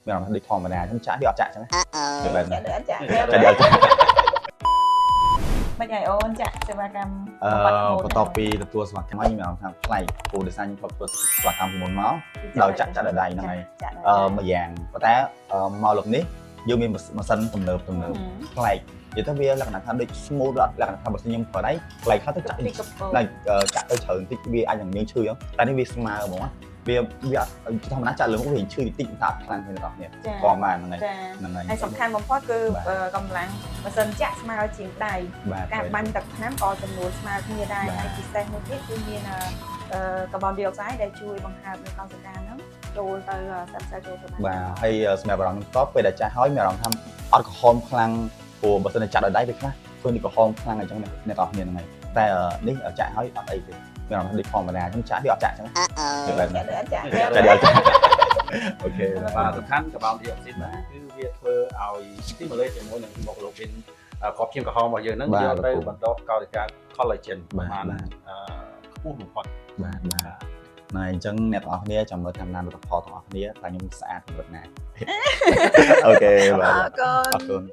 មានអារម្មណ៍ដូចធម្មតាអញ្ចឹងចាក់វាអត់ចាក់អញ្ចឹងណា ចាក់អត់ចាក់ ចាក់អត់ចាក់ មិនឲ្យអូនចាក់សេវាកម្ម បន្ទាប់ពីទទួលសេវាកម្មខ្ញុំមានអារម្មណ៍ថាប្លែកព្រោះដោយសារខ្ញុំធ្លាប់ធ្វើសេវាកម្មពីមុនមកដោយចាក់ដៃហ្នឹងហើយមួយយ៉ាងប៉ុន្តែមកលោកនេះយើងមានម៉ាស៊ីនទំនើបប្លែកនិយាយទៅវាលក្ខណៈថាដូច smooth លក្ខណៈថាបើខ្ញុំប្រើដៃប្លែកខ្លះទៅចាក់ចាក់ទៅច្រើនបន្តិចវាអាចនឹងមានឈឺអញ្ចឹងតែនេះវាស្មើហ្មងវាធម្មតាចាក់លើមុខវាឈឺបន្តិចតែខ្លាំងគ្នាទាំងអស់គ្នាព្រមបានហ្នឹងហើយហើយសំខាន់បំផុតគឺកម្លាំងម៉ាស៊ីនចាក់ស្មើជាងដៃការបាញ់ទឹកថ្នាំក៏ចំនួនស្មើគ្នាដែរហើយពិសេសមួយទៀតគឺមានកាបូនឌីអុកសាយដែលជួយបង្ហើបនៅកោសិកាហ្នឹងចូលទៅសាប់សាចូលទៅបាទហើយសម្រាប់អារម្មណ៍តបពេលដែលចាស់ហើយមានអារម្មណ៍ថាអត់ក្រហមខ្លាំងព្រោះបើសិនតែចាក់ដោយដៃវាខ្លះធ្វើនេះក្រហមខ្លាំងអញ្ចឹងអ្នកនរគ្នាហ្នឹងហើយតែនេះចាក់ហើយអត់អីទេមានអារម្មណ៍ដូចធម្មតាអញ្ចឹងចាក់វាអត់ចាក់អញ្ចឹងចាក់ចាក់ អូខេ បាទសំខាន់កាបូនឌីអុកស៊ីតហ្នឹងគឺវាធ្វើឲ្យ stimulate ជាមួយនឹងម៉ូក្រូវីនក្របឈាមក្រហមរបស់យើងហ្នឹងយកទៅបន្តកោសិកា collagen បានខ្ពស់បំផុតបាទហើយអញ្ចឹងអ្នកទាំងអស់គ្នាចាំមើលតាមដានលទ្ធផលទាំងអស់គ្នាតែខ្ញុំស្អាតកម្រិតណាអូខេបាទអរគុណ